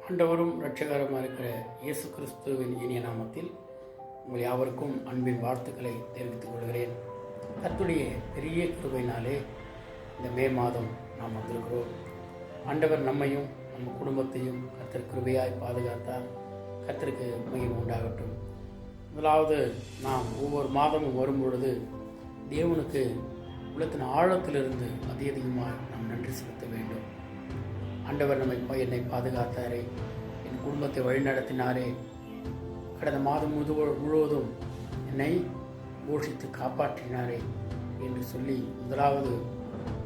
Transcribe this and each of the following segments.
ஆண்டவரும் இரட்சகருமாக இருக்கிற இயேசு கிறிஸ்துவின் இனிய நாமத்தில் உங்கள் யாவருக்கும் அன்பின் வாழ்த்துக்களை தெரிவித்துக் கொள்கிறேன். கர்த்தருடைய பெரிய கிருபையினாலே இந்த மே மாதம் நாம் வந்திருக்கிறோம். ஆண்டவர் நம்மையும் நம்ம குடும்பத்தையும் கர்த்தர் கிருபையாய் பாதுகாத்தார். கர்த்தருக்கு மகிமை உண்டாகட்டும். முதலாவது நாம் ஒவ்வொரு மாதமும் வரும் பொழுது தேவனுக்கு உள்ளத்தின் ஆழத்திலிருந்து அதிகமாக நாம் நன்றி செலுத்த வேண்டும். ஆண்டவர் என்னை பாதுகாத்தாரே, என் குடும்பத்தை வழிநடத்தினாரே, கடந்த மாதம் முழுவதும் என்னை போஷித்து காப்பாற்றினாரே என்று சொல்லி முதலாவது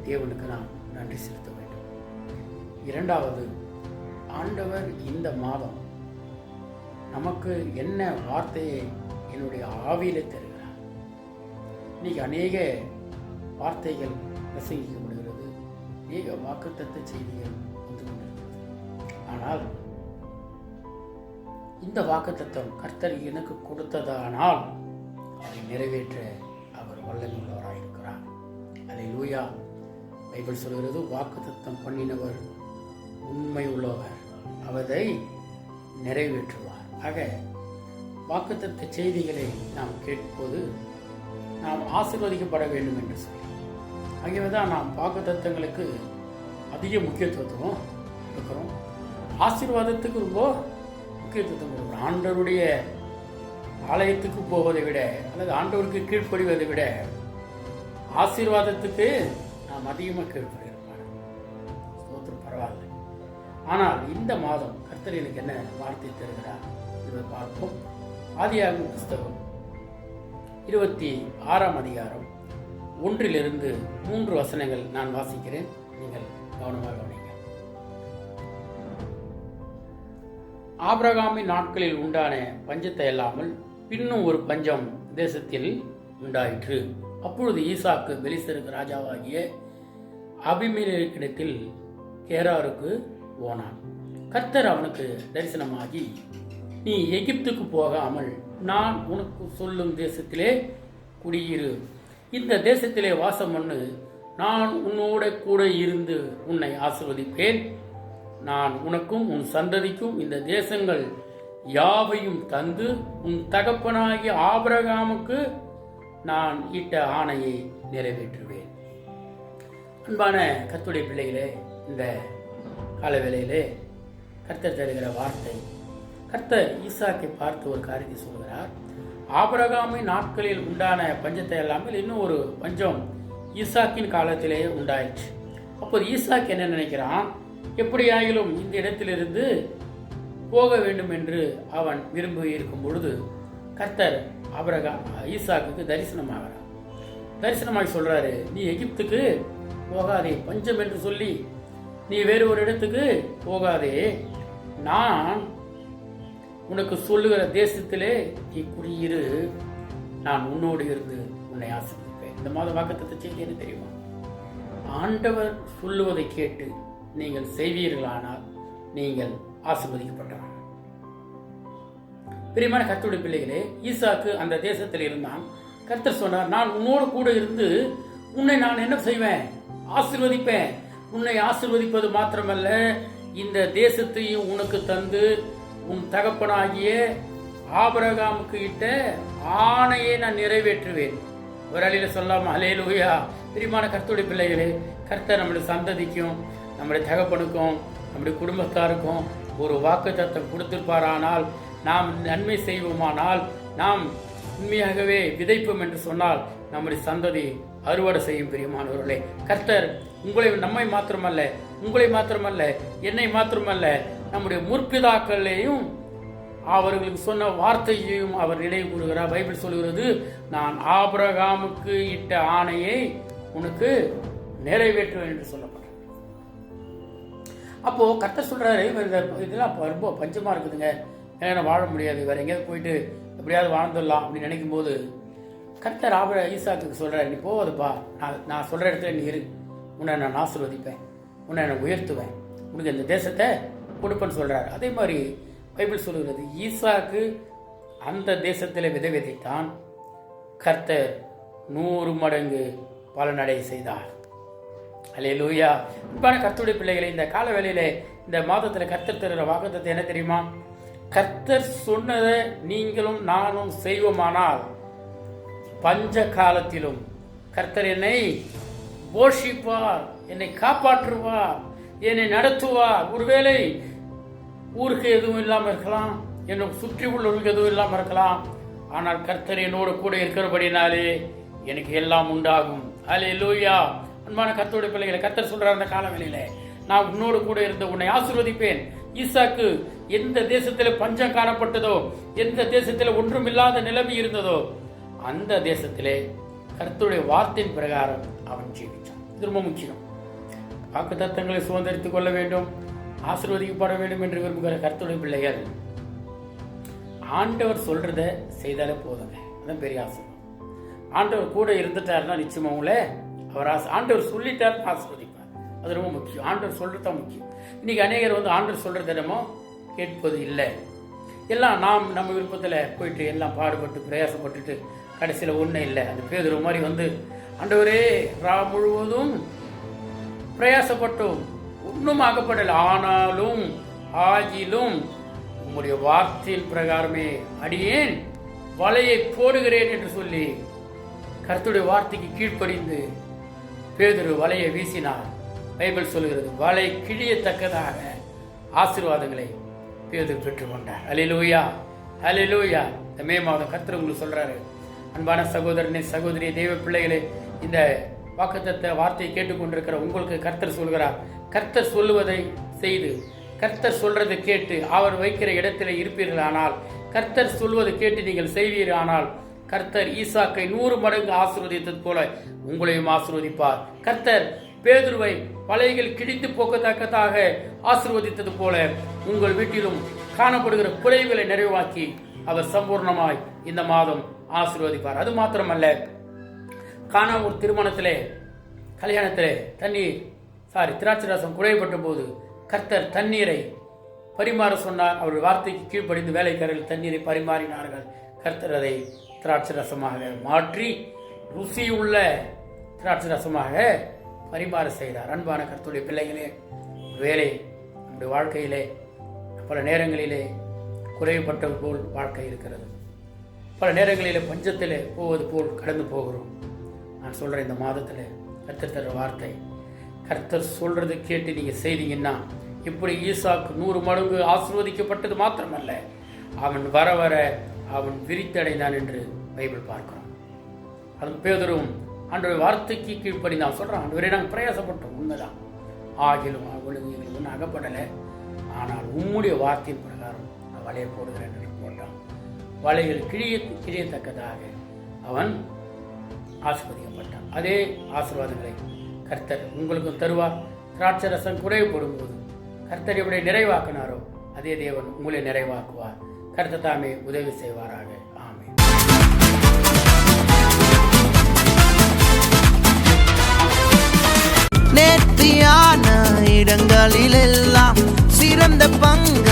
தேவனுக்கு நாம் நன்றி செலுத்த வேண்டும். இரண்டாவது, ஆண்டவர் இந்த மாதம் நமக்கு என்ன வார்த்தையை என்னுடைய ஆவியிலே தருகிறார். இன்னைக்கு அநேக வார்த்தைகள் பிரசங்கிக்கப்படுகிறது, அநேக வாக்குத்தத்த செய்திகள் வந்து கொண்டிருக்கிறது. ஆனால் இந்த வாக்குத்தத்தம் கர்த்தர் எனக்கு கொடுத்ததானால் அதை நிறைவேற்ற அவர் வல்லமையுள்ளவராயிருக்கிறார். அல்லேலூயா. பைபிள் சொல்கிறது, வாக்குத்தத்தம் பண்ணினவர் உண்மை உள்ளவர், அவரை நிறைவேற்றுவார். ஆக வாக்குத்தத்த செய்திகளை நாம் கேட்போது நாம் ஆசீர்வதிக்கப்பட வேண்டும் என்று சொல்லி, ஆகியவதான் நாம் வாக்குத்தத்தங்களுக்கு அதிக முக்கியத்துவம் இருக்கிறோம். ஆசீர்வாதத்துக்கு ரொம்ப முக்கியத்துவம் கொடுக்கிறோம். ஆண்டவருடைய ஆலயத்துக்கு போவதை விட அல்லது ஆண்டவருக்கு கீழ்ப்படிவதை விட ஆசீர்வாதத்துக்கு நாம் அதிகமாக கீழ்ப்படுகிறோம். ஸ்தோத்திரம், பரவாயில்லை. ஆனால் இந்த மாதம் கர்த்தர் எனக்கு என்ன வார்த்தை தருகிறார் என்பதை பார்ப்போம். ஆதியாகம புஸ்தகம் 26ஆம் அதிகாரம் 1-3 வசனங்கள் நான் வாசிக்கிறேன். நீங்கள் கவனமாக கவனிங்க. ஆபிரகாமின் நாட்களில் உண்டான பஞ்சத்தை அல்லாமல் பின்னும் ஒரு பஞ்சம் தேசத்தில் உண்டாயிற்று. அப்பொழுது ஈசாக்கு பெலிஸ்தருக்கு ராஜாவாகிய அபிமெலேக்கிடத்தில் கேராருக்கு போனான். கர்த்தர் அவனுக்கு தரிசனமாகி, நீ எகிப்துக்கு போகாமல் நான் உனக்கு சொல்லும் தேசத்திலே குடியிரு, இந்த தேசத்திலே வாசம் பண்ணு, நான் உன்னோட கூட இருந்து உன்னை ஆசீர்வதிப்பேன், நான் உனக்கும் உன் சந்ததிக்கும் இந்த தேசங்கள் யாவையும் தந்து உன் தகப்பனாகிய ஆபிரகாமுக்கு நான் இட்ட ஆணையை நிறைவேற்றுவேன். அன்பான கர்த்தருடைய பிள்ளைகளே, இந்த காலவேளையிலே கர்த்தர் தருகிற வார்த்தை, கர்த்தர் ஈசாக்கை பார்த்து ஒரு காரியத்தை சொல்கிறார். ஆபிரகாமின் நாட்களில் உண்டான பஞ்சத்தை இல்லாமல் இன்னும் ஒரு பஞ்சம் ஈசாக்கின் காலத்திலேயே உண்டாயிற்று. அப்போது ஈசாக் என்ன நினைக்கிறான், எப்படியாயிலும் இந்த இடத்திலிருந்து போக வேண்டும் என்று அவன் விரும்பி இருக்கும் பொழுது கர்த்தர் ஈசாக்குக்கு தரிசனமாகி சொல்றாரு, நீ எகிப்துக்கு போகாதே, பஞ்சம் என்று சொல்லி நீ வேறு ஒரு இடத்துக்கு போகாதே, நான் உனக்கு சொல்லுகிற தேசத்திலே நீ குடியிரு, நான் உன்னோடு இருந்து உன்னை ஆசீர்வதிப்பேன். இந்த மாத வாக்குத்தத்த செய்தி என்ன தெரியுமா? ஆண்டவர் சொல்லுவதை கேட்டு நீங்கள் செய்வீர்களானால் நீங்கள் ஆசீர்வதிக்கப்பட்டவர்கள். பிரியமான கர்த்தருடைய பிள்ளைகளே, ஈசாக்கு அந்த தேசத்தில் இருந்தான். கர்த்தர் சொன்னார், நான் உன்னோடு கூட இருந்து உன்னை நான் என்ன செய்வேன்? ஆசீர்வதிப்பேன். உன்னை ஆசீர்வதிப்பது மாத்திரமல்ல, இந்த தேசத்தையும் உனக்கு தந்து உன் தகப்பனாகிய ஆபிரகாமுக்கு இட்ட ஆணையை நான் நிறைவேற்றுவேன். ஒரு அழியில சொல்லாம அல்லேலூயா. பிரியமான கர்த்தருடைய பிள்ளைகளே, கர்த்தர் நம்முடைய சந்ததிக்கும் நம்முடைய தகப்பனுக்கும் நம்முடைய குடும்பத்தாருக்கும் ஒரு வாக்குத்தத்தம் கொடுத்திருப்பாரானால், நாம் நன்மை செய்வோமானால், நாம் உண்மையாகவே விதைப்போம் என்று சொன்னால் நம்முடைய சந்ததி அறுவடை செய்யும். பிரியமானவர்களே, கர்த்தர் நம்மை மாத்திரமல்ல என்னை மாத்திரமல்ல நம்முடைய முற்பிதாக்களையும் அவர்களுக்கு சொன்ன வார்த்தையையும் அவர் நினைவு கூறுகிறார். பைபிள் சொல்கிறது, நான் ஆபிரகாமுக்கு இட்ட ஆணையை உனக்கு நிறைவேற்றுவேன் என்று சொல்லப்பட்டது. அப்போ கர்த்தர் சொல்றாரு, இதெல்லாம் ரொம்ப பஞ்சமா இருக்குதுங்க, ஏன்னா வாழ முடியாது, வேற எங்கேயாவது போயிட்டு எப்படியாவது வாழ்ந்துடலாம் அப்படின்னு நினைக்கும் போது கர்த்தர் ஈசாக்கு சொல்றாரு, நீ போவதுப்பா, நான் சொல்ற இடத்துல நீ இரு, உன்னை நான் ஆசீர்வதிப்பேன், உன்னை நான் உயர்த்துவேன், உனக்கு இந்த தேசத்தை கொடுப்பேன்னு சொல்றாரு. அதே மாதிரி பைபிள் சொல்லுகிறது, ஈசாக்கு அந்த தேசத்தில் விதைத்தான், கர்த்தர் 100 மடங்கு பலனடை செய்தார். அல்லேலூயா. அன்பான கர்த்தருடைய பிள்ளைகளை, இந்த கால வேளையிலே இந்த மாதத்தில் கர்த்தர் தருகிற வாக்குத்தத்தம் என்ன தெரியுமா? கர்த்தர் சொன்னதை நீங்களும் நானும் செய்வோமானால் பஞ்ச காலத்திலும் கர்த்தர் என்னை போஷிப்பார், என்னை காப்பாற்றுவார், என்னை நடத்துவார். ஒருவேளை ஊருக்கு எதுவும் இல்லாமல் இருக்கலாம், என்னை சுற்றி உள்ளவர்களுக்கு எதுவும் இல்லாமல் இருக்கலாம். ஆனால் கர்த்தர் என்னோடு கூட இருக்கிறபடினாலே எனக்கு எல்லாம் உண்டாகும். அல்லேலூயா. அன்பான கர்த்தருடைய பிள்ளைகளை, கர்த்தர் சொல்றார் அந்த காலவெளியில, நான் உன்னோடு கூட இருந்து உன்னை ஆசீர்வதிப்பேன். ஈசாக்கு எந்த தேசத்தில் பஞ்சம் காணப்பட்டதோ, எந்த தேசத்தில் ஒன்றும் இல்லாத நிலைமை இருந்ததோ, அந்த தேசத்திலே கர்த்தருடைய வார்த்தையின் பிரகாரம் அவன் ஜீவித்தான். இது ரொம்ப முக்கியம். வாக்கு தத்தங்களை சுதந்திரித்துக் கொள்ள வேண்டும், ஆசீர்வதிக்கப்பட வேண்டும் என்று விரும்புகிற கர்த்தருடைய பிள்ளைகள், ஆண்டவர் சொல்றத செய்தாலே போதுங்க. அதான் பெரிய ஆசீர்வாதம். ஆண்டவர் கூட இருந்துட்டாருன்னா நிச்சயமா உங்களை அவர் ஆண்டவர் சொல்லிட்டார் ஆசீர்வதிப்பார். அது ரொம்ப முக்கியம். ஆண்டவர் சொல்றதுதான் முக்கியம். இன்னைக்கு அநேகர் ஆண்டவர் சொல்றது என்னமோ கேட்பது இல்லை. எல்லாம் நாம் நம்ம விருப்பத்தில் போயிட்டு எல்லாம் பாடுபட்டு பிரயாசப்பட்டுட்டு கடைசியில் ஒன்றும் இல்லை. அந்த பேதுரு மாதிரி ஆண்டவரே ரா முழுவதும் பிரயாசப்பட்டோம், ஒன்றும் ஆகப்படலை, ஆனாலும் ஆகிலும் உம்முடைய வார்த்தையின் பிரகாரமே அடியேன் வலையை போடுகிறேன் என்று சொல்லி கர்த்தருடைய வார்த்தைக்கு கீழ்ப்படிந்து பேதுரு வலையை வீசினார். பைபிள் சொல்கிறது, வலை கிழியத்தக்கதாக ஆசீர்வாதங்களை பேதுரு பெற்றுக்கொண்டார். அல்லேலூயா, அல்லேலூயா. இந்த மே மாதம் கர்த்தர் உங்களுக்கு சொல்றாரு, அன்பான சகோதரனே சகோதரி தெய்வ பிள்ளைகளே, இந்த வாக்குத்தத்த வார்த்தையை கேட்டுக்கொண்டிருக்கிற உங்களுக்கு கர்த்தர் சொல்கிறார், கர்த்தர் சொல்லுவதை செய்து கர்த்தர் சொல்றதை கேட்டு அவர் வைக்கிற இடத்துல இருப்பீர்களானால், கர்த்தர் சொல்வதை கேட்டு நீங்கள் செய்வீர்களானால், கர்த்தர் ஈசாக்கை 100 மடங்கு ஆசீர்வதித்தது போல உங்களையும் ஆசீர்வதிப்பார். கர்த்தர் பேதுருவை வலைகள் கிழித்து போக்கத்தக்கதாக ஆசீர்வதித்தது போல உங்கள் வீட்டிலும் காணப்படுகிற குறைவுகளை நிறைவாக்கி அவர் சம்பூர்ணமாய் இந்த மாதம் ஆசீர்வதிப்பார். அது மாத்திரமல்ல, காணா ஒரு திருமணத்திலே கல்யாணத்திலே திராட்சை ரசம் குறைபட்ட போது கர்த்தர் தண்ணீரை பரிமாற சொன்னார். அவருடைய வார்த்தைக்கு கீழ்ப்படிந்து வேலைக்காரர்கள் தண்ணீரை பரிமாறினார்கள். கர்த்தர் அதை திராட்சை ரசமாக மாற்றி ருசியுள்ள திராட்சை ரசமாக பரிமாற செய்தார். அன்பான கர்த்தருடைய பிள்ளைகளே, வேலை நம்முடைய வாழ்க்கையிலே பல நேரங்களிலே குறைவுபட்டது போல் வாழ்க்கை இருக்கிறது. பல நேரங்களிலே பஞ்சத்திலே போவது போல் கடந்து போகிறோம். நான் சொல்கிறேன், இந்த மாதத்தில் கர்த்தர் தர வார்த்தை, கர்த்தர் சொல்றது கேட்டு நீங்கள் செய்தீங்கன்னா, இப்படி ஈசாக்கு 100 மடங்கு ஆசீர்வதிக்கப்பட்டது மாத்திரமல்ல, அவன் வர வர அவன் விரித்தடைந்தான் என்று பைபிள் பார்க்கிறோம். அது பேதுரும் ஆண்டவருடைய வார்த்தைக்கு கீழ்ப்படி நான் சொல்கிறேன், ஆண்டவரே நாங்கள் பிரயாசப்பட்டோம், உண்மைதான், ஆகிலும் அவளுக்கு எங்களுக்கு ஒன்றும் அகப்படலை, ஆனால் உம்முடைய வார்த்தையின் பிரகாரம் நான் வலையை போடுகிறேன் என்று போட்டான். வலைகள் கிழியத்தக்கதாக அவன் ஆசீர்வதிக்கப்பட்டான். அதே ஆசீர்வாதங்களை கர்த்தர் உங்களுக்கும் தருவார். திராட்சை ரசம் குறைவுபடும் போது கர்த்தர் எப்படி நிறைவாக்கினாரோ அதே தேவன் உங்களை நிறைவாக்குவார். கர்த்தர் தாமே உதவி செய்வாராக. ஆமென். நேர்த்தியான இடங்களிலெல்லாம் சிறந்த பங்கு